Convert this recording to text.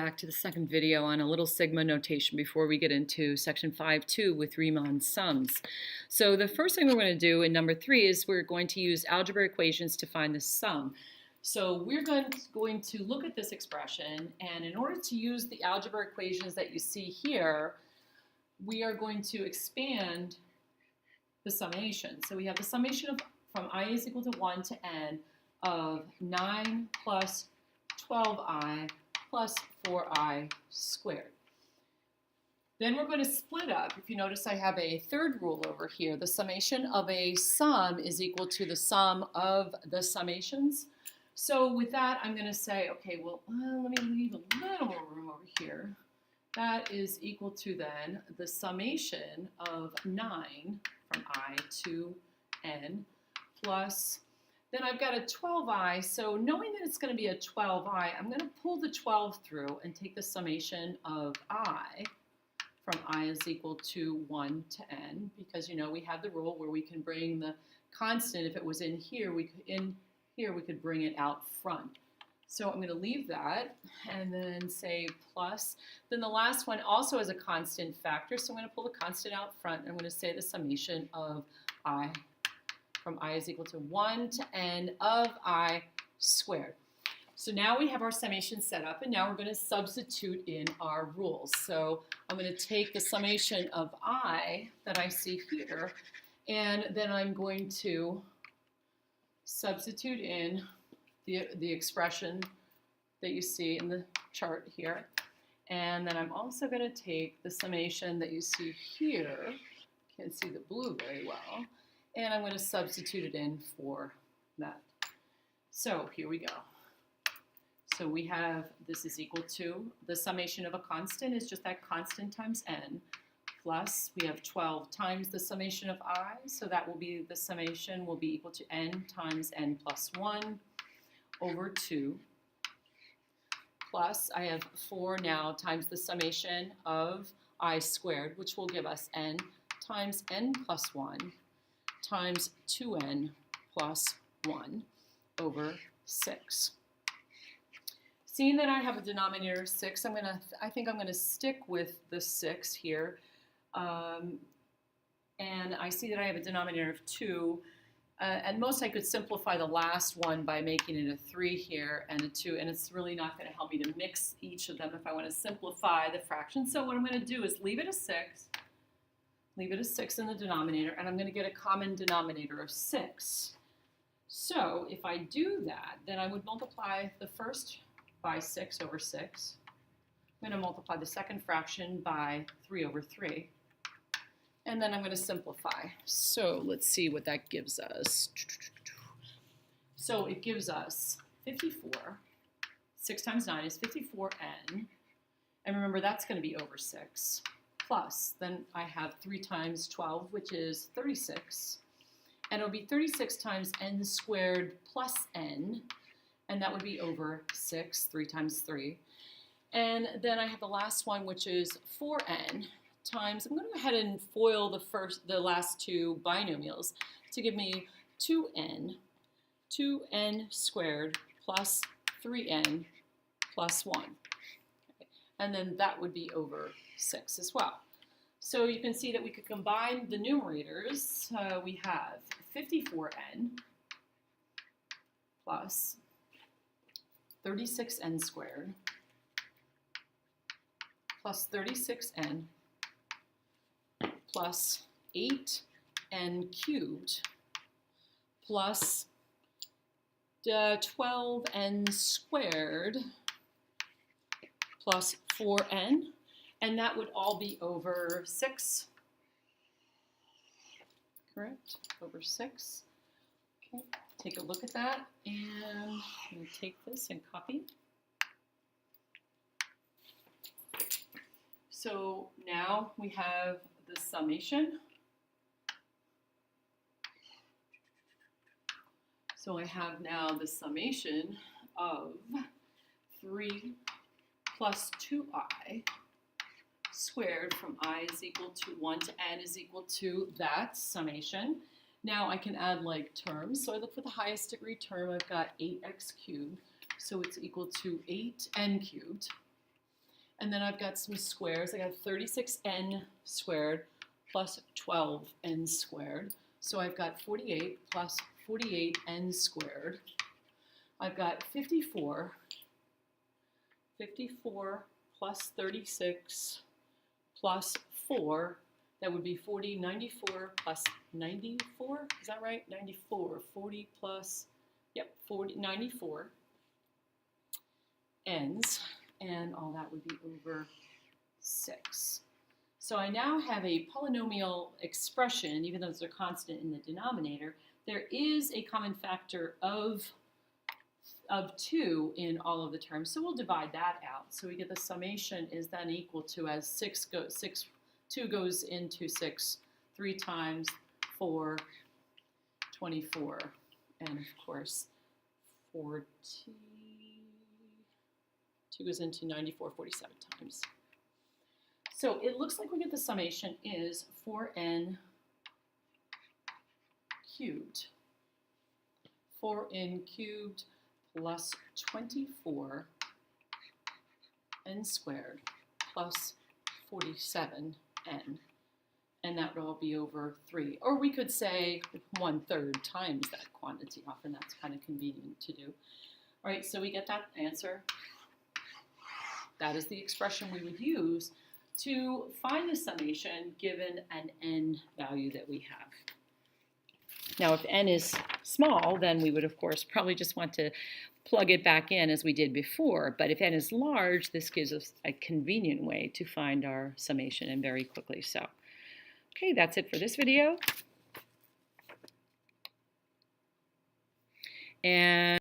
Back to the second video on a little sigma notation before we get into section 5.2 with Riemann sums. So the first thing we're going to do in number 3 is we're going to use algebra equations to find the sum. So we're going to look at this expression, and in order to use the algebra equations that you see here, we are going to expand the summation. So we have the summation from I is equal to 1 to n of 9 plus 12i plus 4i squared. Then we're going to split up. If you notice, I have a third rule over here. The summation of a sum is equal to the sum of the summations. So with that, I'm going to say, okay, well, let me leave a little more room over here. That is equal to then the summation of 9 from I to n plus, then I've got a 12i, so knowing that it's going to be a 12i, I'm going to pull the 12 through and take the summation of I from I is equal to 1 to n, because you know we have the rule where we can bring the constant, if it was in here, we could bring it out front. So I'm going to leave that and then say plus. Then the last one also has a constant factor, so I'm going to pull the constant out front, and I'm going to say the summation of I from I is equal to 1 to n of I squared. So now we have our summation set up, and now we're going to substitute in our rules. So I'm going to take the summation of I that I see here, and then I'm going to substitute in the expression that you see in the chart here. And then I'm also going to take the summation that you see here. Can't see the blue very well. And I'm going to substitute it in for that. So here we go. So we have this is equal to the summation of a constant is just that constant times n, plus we have 12 times the summation of I, so that will be the summation will be equal to n times n plus 1 over 2, plus I have 4 now times the summation of I squared, which will give us n times n plus 1 times 2n plus 1 over 6. Seeing that I have a denominator of 6, I think I'm going to stick with the 6 here. And I see that I have a denominator of 2. At most, I could simplify the last one by making it a 3 here and a 2, and it's really not going to help me to mix each of them if I want to simplify the fraction. So what I'm going to do is leave it a 6. Leave it a 6 in the denominator, and I'm going to get a common denominator of 6. So if I do that, then I would multiply the first by 6 over 6. I'm going to multiply the second fraction by 3 over 3. And then I'm going to simplify. So let's see what that gives us. So it gives us 54. 6 times 9 is 54n. And remember, that's going to be over 6. Plus, then I have 3 times 12, which is 36. And it'll be 36 times n squared plus n. And that would be over 6, 3 times 3. And then I have the last one, which is 4n times, I'm going to go ahead and FOIL the last two binomials to give me 2n squared plus 3n plus 1. Okay. And then that would be over 6 as well. So you can see that we could combine the numerators. We have 54n plus 36n squared plus 36n plus 8n cubed plus 12n squared plus 4n, and that would all be over 6. Correct? Over 6. Okay, take a look at that, and I'm going to take this and copy. So now we have the summation. So I have now the summation of 3 plus 2i squared from I is equal to 1 to n is equal to that summation. Now I can add like terms. So I look for the highest degree term. I've got 8x cubed. So it's equal to 8n cubed And then I've got some squares. I got 36n squared plus 12n squared. So I've got 48 plus 48n squared. I've got 54 plus 36 plus 4. That would be 40, 94 plus 94. Is that right? 94. 40 plus, yep, 40, 94 n's. And all that would be over 6. So I now have a polynomial expression, even though they're constant in the denominator. There is a common factor of 2 in all of the terms, so we'll divide that out. So we get the summation is then equal to, as 2 goes into 6 3 times, 4, 24, and of course 40. 2 goes into 94 47 times. So it looks like we get the summation is 4n cubed. 4n cubed plus 24 n squared plus 47 n. And that would all be over 3. Or we could say 1/3 times that quantity. Often that's kind of convenient to do. All right, so we get that answer. That is the expression we would use to find the summation given an n value that we have. Now, if n is small, then we would, of course, probably just want to plug it back in as we did before. But if n is large, this gives us a convenient way to find our summation, and very quickly so. Okay, that's it for this video. And